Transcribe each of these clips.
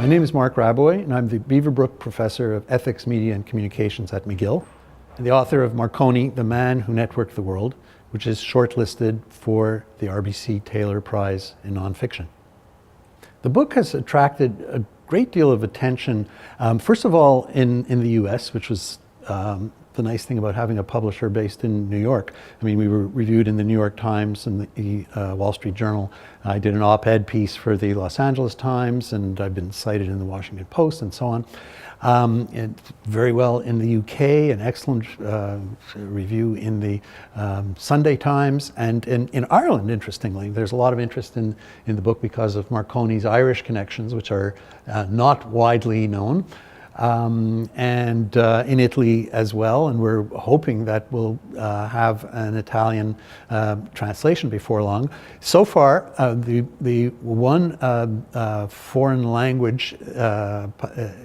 name is Marc Raboy, and I'm the Beaverbrook Professor of Ethics, Media, and Communications at McGill, and the author of Marconi, The Man Who Networked the World, which is shortlisted for the RBC Taylor Prize in Nonfiction. The book has attracted a great deal of attention, first of all in the US, which was the nice thing about having a publisher based in New York. I mean, we were reviewed in the New York Times and the Wall Street Journal. I did an op-ed piece for the Los Angeles Times, and I've been cited in the Washington Post and so on. And very well in the UK, an excellent review in the Sunday Times, and in Ireland, interestingly. There's a lot of interest in the book because of Marconi's Irish connections, which are not widely known. And in Italy as well, and we're hoping that we'll have an Italian translation before long. So far, the one foreign language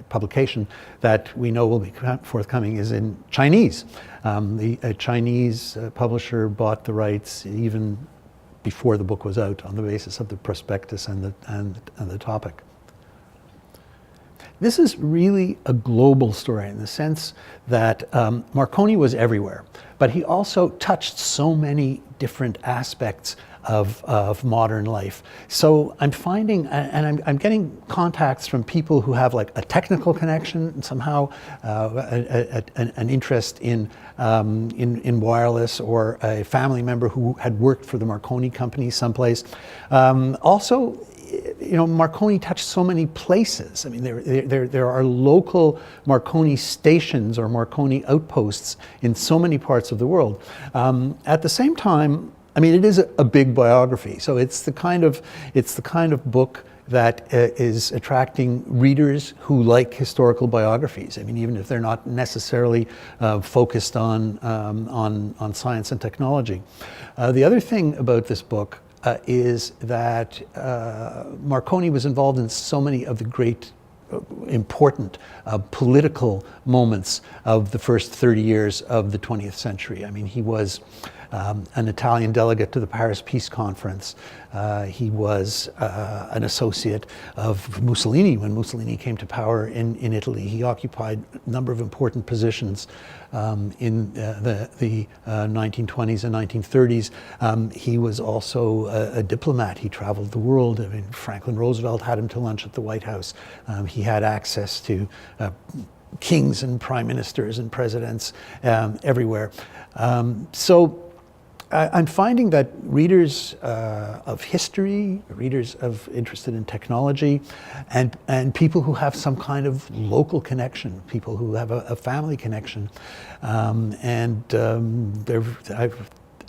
publication that we know will be forthcoming is in Chinese. A Chinese publisher bought the rights even before the book was out on the basis of the prospectus and the topic. This is really a global story in the sense that Marconi was everywhere, but he also touched so many different aspects of modern life. So I'm finding, and I'm getting contacts from people who have like a technical connection and somehow, an interest in wireless, or a family member who had worked for the Marconi company someplace. Also, you know, Marconi touched so many places. I mean, there are local Marconi stations or Marconi outposts in so many parts of the world. At the same time, I mean, it is a big biography. So it's the kind of book that is attracting readers who like historical biographies. I mean, even if they're not necessarily focused on science and technology. The other thing about this book is that Marconi was involved in so many of the great important political moments of the first 30 years of the 20th century. I mean, he was an Italian delegate to the Paris Peace Conference. He was an associate of Mussolini when Mussolini came to power in Italy. He occupied a number of important positions in the 1920s and 1930s. He was also a diplomat. He traveled the world. I mean, Franklin Roosevelt had him to lunch at the White House. He had access to kings and prime ministers and presidents everywhere. So I'm finding that readers of history, readers interested in technology, and people who have some kind of local connection, people who have a family connection, I've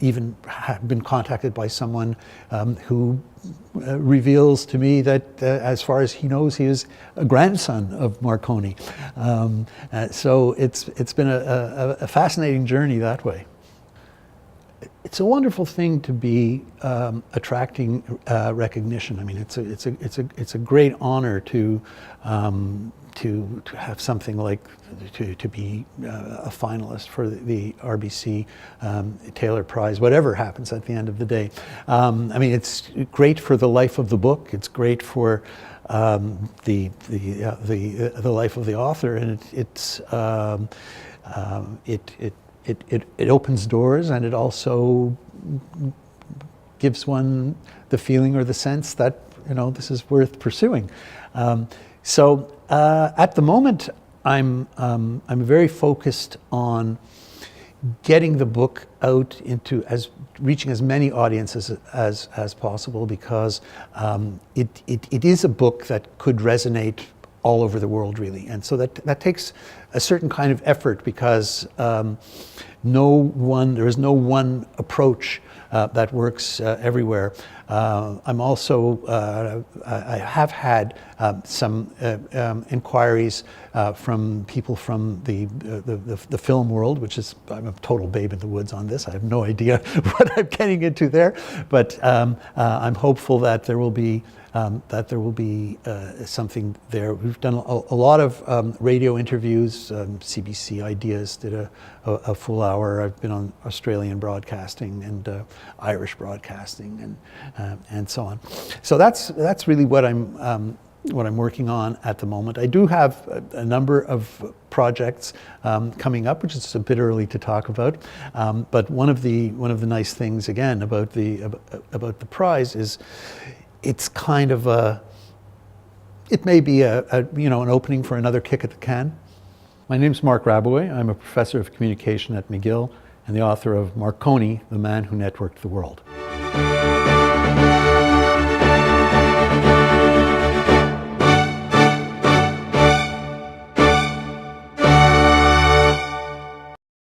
even been contacted by someone who reveals to me that as far as he knows, he is a grandson of Marconi. So it's been a fascinating journey that way. It's a wonderful thing to be attracting recognition. I mean, it's a great honor to have something like to be a finalist for the RBC Taylor Prize, whatever happens at the end of the day. I mean, it's great for the life of the book. It's great for the life of the author, and it opens doors, and it also gives one the feeling or the sense that, you know, this is worth pursuing. So at the moment, I'm very focused on getting the book out into reaching as many audiences as possible, because it is a book that could resonate all over the world, really. And so that takes a certain kind of effort, because there is no one approach that works everywhere. I'm also, I have had some inquiries from people from the film world, which is, I'm a total babe in the woods on this. I have no idea what I'm getting into there, but I'm hopeful that there will be something there. We've done a lot of radio interviews. CBC Ideas did a full hour. I've been on Australian broadcasting and Irish broadcasting and so on. So that's really what I'm working on at the moment. I do have a number of projects coming up, which is a bit early to talk about. But one of the nice things again about the prize is it's kind of it may be an opening for another kick at the can. My name's Marc Raboy. I'm a professor of communication at McGill and the author of Marconi, the Man Who Networked the World.